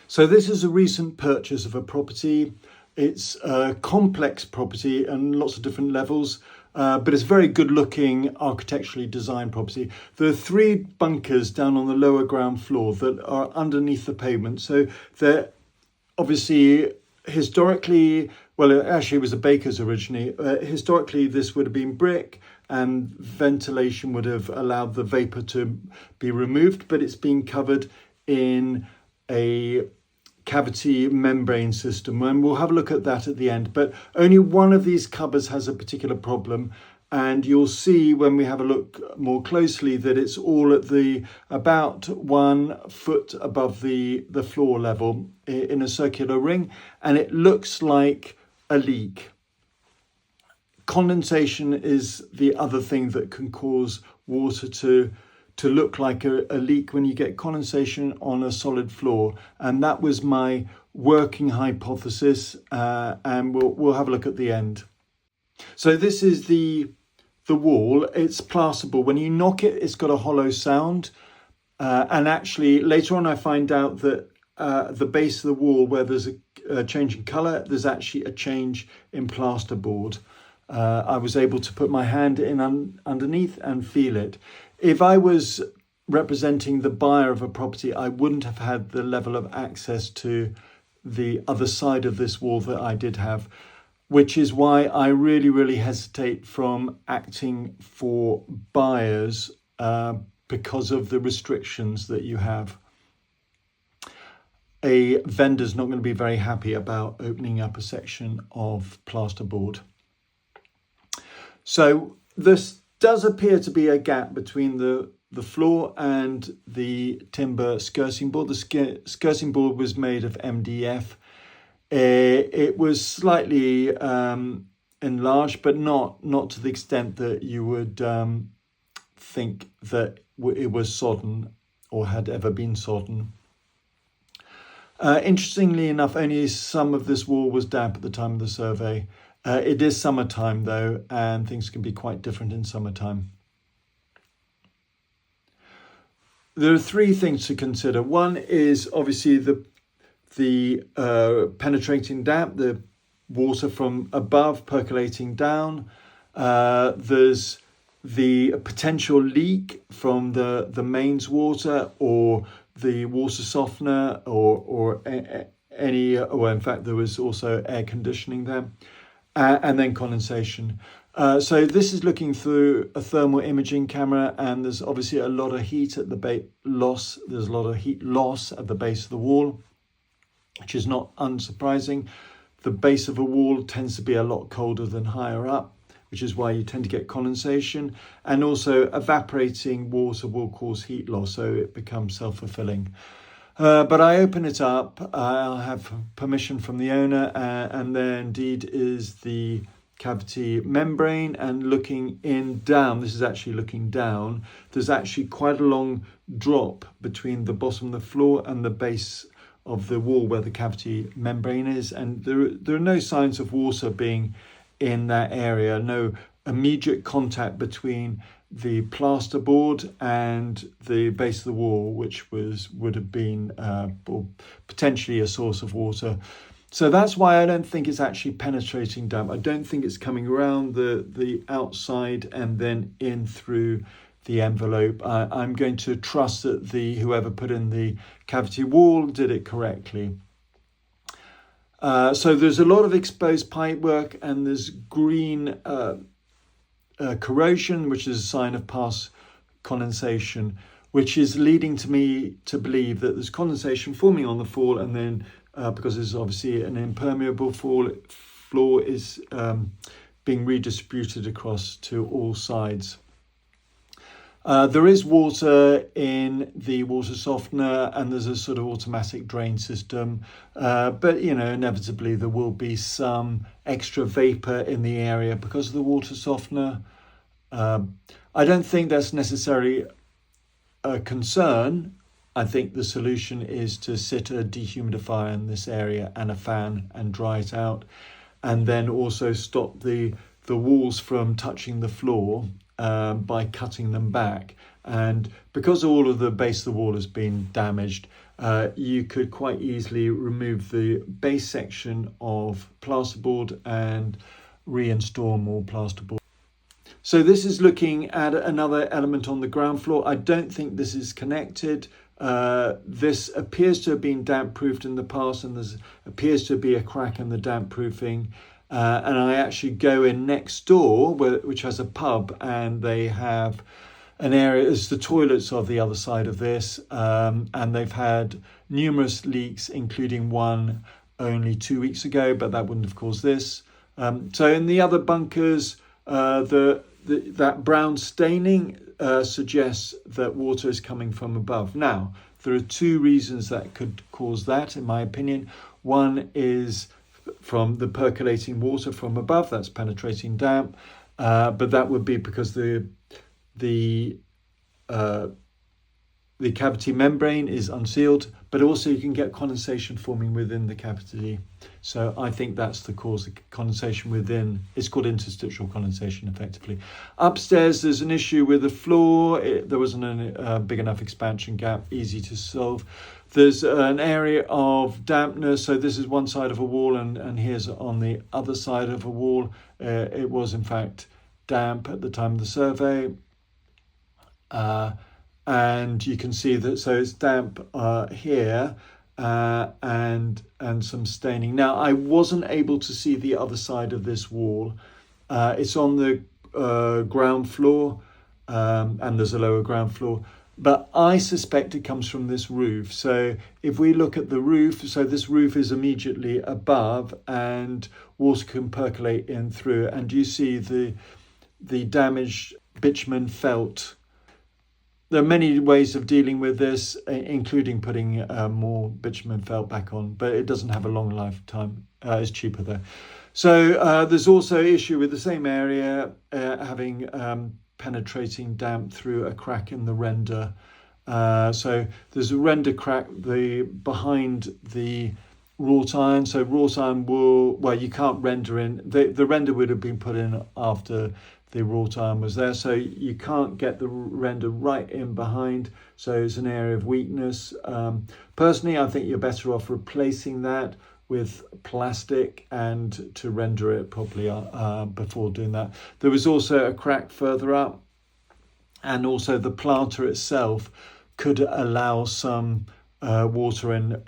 So this is a recent purchase of a property. It's a complex property and lots of different levels, but it's a very good looking architecturally designed property. There are 3 bunkers down on the lower ground floor that are underneath the pavement. So they're obviously historically, well, actually it was a baker's originally. Historically, this would have been brick and ventilation would have allowed the vapour to be removed, but it's been covered in a cavity membrane system, and we'll have a look at that at the end. But only one of these cupboards has a particular problem, and you'll see when we have a look more closely that it's all at the about 1 foot above the floor level in a circular ring, and it looks like a leak. Condensation is the other thing that can cause water to look like a leak when you get condensation on a solid floor, and that was my working hypothesis, and we'll have a look at the end. So this is the wall. It's plasterboard. When you knock it, it's got a hollow sound, and actually later on I find out that the base of the wall, where there's a change in colour, there's actually a change in plasterboard. I was able to put my hand in underneath and feel it. If I was representing the buyer of a property, I wouldn't have had the level of access to the other side of this wall that I did have, which is why I really hesitate from acting for buyers because of the restrictions that you have. A vendor's not going to be very happy about opening up a section of plasterboard. So this does appear to be a gap between the floor and the timber skirting board. The skirting board was made of MDF. It was slightly enlarged, but not to the extent that you would think that it was sodden or had ever been sodden. Interestingly enough, only some of this wall was damp at the time of the survey. It is summertime though, and things can be quite different in summertime. There are 3 things to consider. One is obviously the penetrating damp, the water from above percolating down. There's the potential leak from the mains water or the water softener or any, or in fact there was also air conditioning there. And then condensation. So this is looking through a thermal imaging camera, and there's obviously a lot of heat at the loss. There's a lot of heat loss at the base of the wall, which is not unsurprising. The base of a wall tends to be a lot colder than higher up, which is why you tend to get condensation. And also evaporating water will cause heat loss, so it becomes self-fulfilling. But I open it up, I'll have permission from the owner, and there indeed is the cavity membrane, and looking down, this is actually looking down, there's actually quite a long drop between the bottom of the floor and the base of the wall where the cavity membrane is, and there are no signs of water being in that area, no immediate contact between the plasterboard and the base of the wall, which would have been potentially a source of water. So that's why I don't think it's actually penetrating damp. I don't think it's coming around the outside and then in through the envelope. I'm going to trust that whoever put in the cavity wall did it correctly. So there's a lot of exposed pipework, and there's green corrosion, which is a sign of past condensation, which is leading to me to believe that there's condensation forming on the floor, and then because it's obviously an impermeable floor is being redistributed across to all sides. There is water in the water softener, and there's a sort of automatic drain system, but inevitably there will be some extra vapor in the area because of the water softener. I don't think that's necessarily a concern. I think the solution is to sit a dehumidifier in this area and a fan and dry it out, and then also stop the walls from touching the floor by cutting them back, And because all of the base of the wall has been damaged, you could quite easily remove the base section of plasterboard and reinstall more plasterboard. So this is looking at another element on the ground floor. I don't think this is connected. This appears to have been damp proofed in the past, and there appears to be a crack in the damp proofing. And I actually go in next door, which has a pub, and they have an area as the toilets are the other side of this, and they've had numerous leaks, including one only 2 weeks ago, but that wouldn't have caused this. So in the other bunkers, that brown staining suggests that water is coming from above. Now, there are two reasons that could cause that, in my opinion. One is from the percolating water from above, that's penetrating damp, but that would be because the cavity membrane is unsealed, but also you can get condensation forming within the cavity. So I think that's the cause of condensation within. It's called interstitial condensation, effectively. Upstairs, there's an issue with the floor. There wasn't a big enough expansion gap, easy to solve. There's an area of dampness. So this is one side of a wall, and here's on the other side of a wall. It was, in fact, damp at the time of the survey. And you can see that, so it's damp here, and some staining. Now, I wasn't able to see the other side of this wall. It's on the ground floor, and there's a lower ground floor, but I suspect it comes from this roof. So if we look at the roof, so this roof is immediately above, and water can percolate in through, and you see the damaged bitumen felt. There are many ways of dealing with this, including putting more bitumen felt back on, but it doesn't have a long lifetime. It's cheaper though. So there's also issue with the same area having penetrating damp through a crack in the render. So there's a render crack behind the wrought iron. So wrought iron you can't render in. The render would have been put in after the wrought iron was there, so you can't get the render right in behind, so it's an area of weakness. Personally, I think you're better off replacing that with plastic and to render it properly before doing that. There was also a crack further up, and also the planter itself could allow some water in.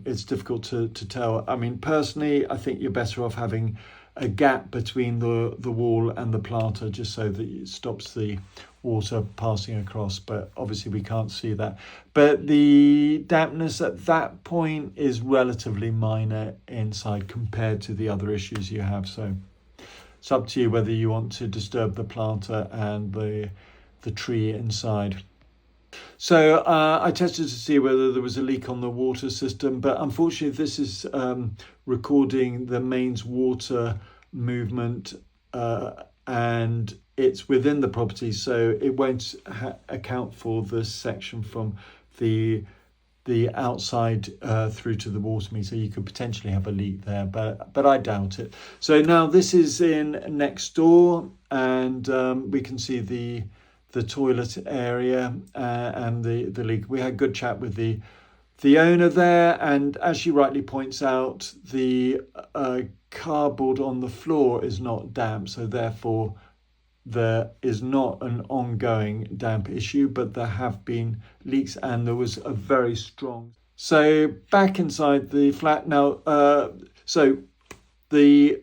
It's difficult to tell. I mean, personally, I think you're better off having a gap between the wall and the planter, just so that it stops the water passing across, but obviously we can't see that. But the dampness at that point is relatively minor inside compared to the other issues you have. So it's up to you whether you want to disturb the planter and the tree inside. So I tested to see whether there was a leak on the water system, but unfortunately this is recording the mains water movement, and it's within the property, so it won't account for the section from the outside through to the water meter. You could potentially have a leak there, but I doubt it. So now this is in next door, and we can see the toilet area and the leak. We had a good chat with the owner there, and as she rightly points out, the cardboard on the floor is not damp, so therefore there is not an ongoing damp issue, but there have been leaks, and there was a very strong. So back inside the flat now, so the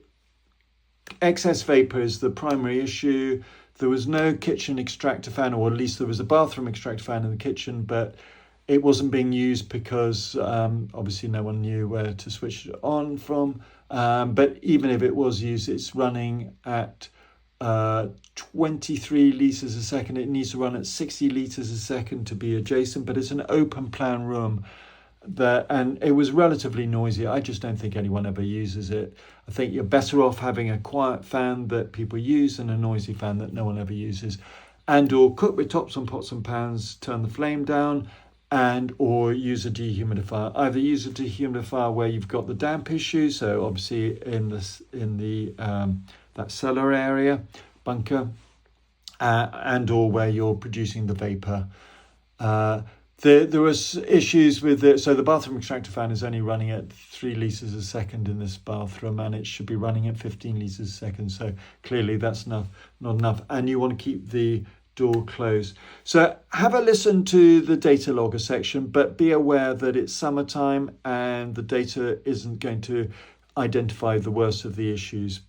excess vapor is the primary issue. There was no kitchen extractor fan, or at least there was a bathroom extractor fan in the kitchen, but it wasn't being used because obviously no one knew where to switch it on from. But even if it was used, it's running at 23 litres a second. It needs to run at 60 litres a second to be adjacent, but it's an open plan room. And it was relatively noisy. I just don't think anyone ever uses it. I think you're better off having a quiet fan that people use than a noisy fan that no one ever uses. And or cook with tops on pots and pans, turn the flame down, and or use a dehumidifier. Either use a dehumidifier where you've got the damp issue, so obviously in the that cellar area, bunker, and or where you're producing the vapour. There was issues with it. So the bathroom extractor fan is only running at 3 litres a second in this bathroom, and it should be running at 15 litres a second. So clearly that's not enough. And you want to keep the door closed. So have a listen to the data logger section, but be aware that it's summertime and the data isn't going to identify the worst of the issues.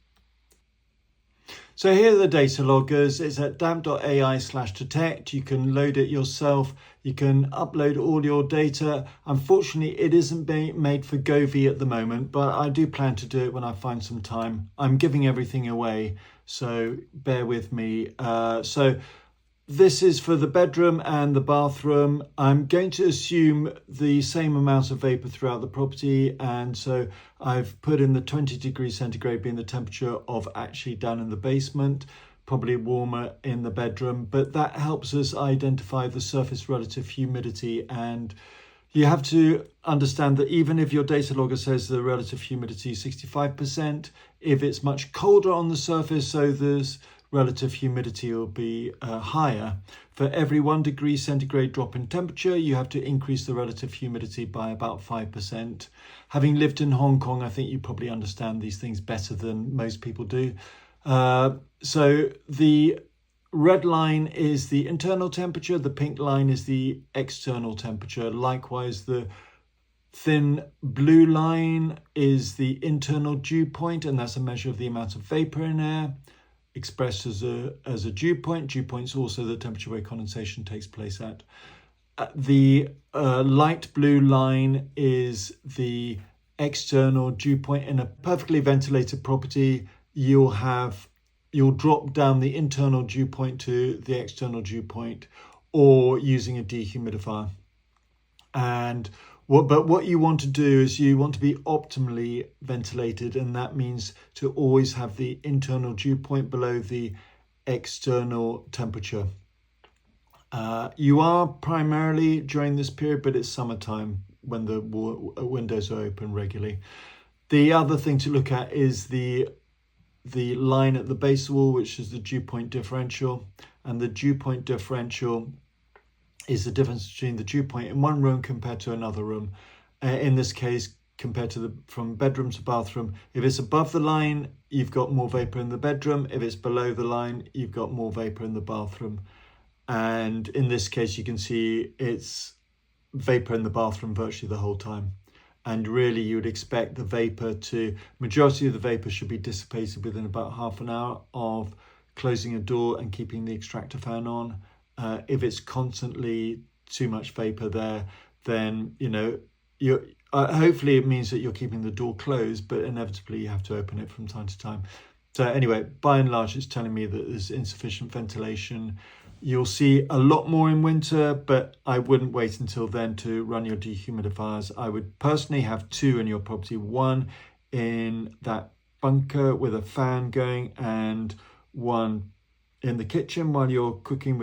So here are the data loggers. It's at damp.ai/detect. You can load it yourself. You can upload all your data. Unfortunately, it isn't being made for Govee at the moment, but I do plan to do it when I find some time. I'm giving everything away, so bear with me. So this is for the bedroom and the bathroom. I'm going to assume the same amount of vapour throughout the property, and so I've put in the 20 degrees centigrade being the temperature of actually down in the basement, probably warmer in the bedroom, but that helps us identify the surface relative humidity. And you have to understand that even if your data logger says the relative humidity is 65%, if it's much colder on the surface, so there's relative humidity will be higher. For every 1 degree centigrade drop in temperature, you have to increase the relative humidity by about 5%. Having lived in Hong Kong, I think you probably understand these things better than most people do. So the red line is the internal temperature, the pink line is the external temperature. Likewise, the thin blue line is the internal dew point, and that's a measure of the amount of vapour in air, expressed as a dew point. Dew point is also the temperature where condensation takes place at. The light blue line is the external dew point. In a perfectly ventilated property, you'll drop down the internal dew point to the external dew point, or using a dehumidifier. But what you want to do is you want to be optimally ventilated, and that means to always have the internal dew point below the external temperature. You are primarily during this period, but it's summertime when the windows are open regularly. The other thing to look at is the line at the base of the wall, which is the dew point differential, and the dew point differential is the difference between the dew point in one room compared to another room. In this case, compared to from bedroom to bathroom. If it's above the line, you've got more vapour in the bedroom. If it's below the line, you've got more vapour in the bathroom. And in this case, you can see it's vapour in the bathroom virtually the whole time. And really, you would expect the majority of the vapour should be dissipated within about half an hour of closing a door and keeping the extractor fan on. If it's constantly too much vapour there, then hopefully it means that you're keeping the door closed, but inevitably you have to open it from time to time. So anyway, by and large, it's telling me that there's insufficient ventilation. You'll see a lot more in winter, but I wouldn't wait until then to run your dehumidifiers. I would personally have 2 in your property, one in that bunker with a fan going and one in the kitchen while you're cooking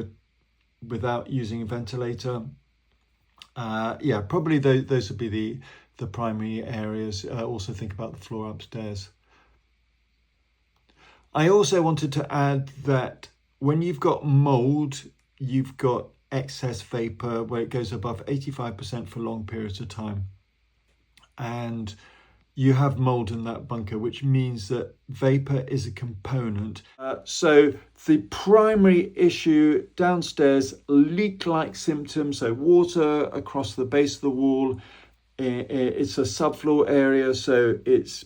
without using a ventilator. Probably those would be the primary areas. Also think about the floor upstairs. I also wanted to add that when you've got mould, you've got excess vapour where it goes above 85% for long periods of time. And you have mould in that bunker, which means that vapour is a component. So the primary issue downstairs, leak-like symptoms, so water across the base of the wall. It's a subfloor area, so it's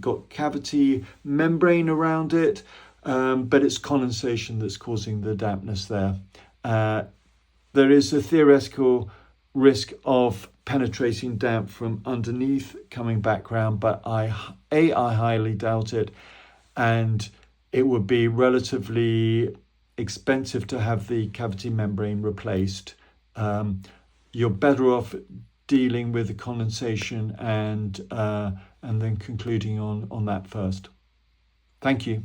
got cavity membrane around it, but it's condensation that's causing the dampness there. There is a theoretical risk of penetrating damp from underneath coming back round, but I highly doubt it, and it would be relatively expensive to have the cavity membrane replaced. You're better off dealing with the condensation and then concluding on that first. Thank you.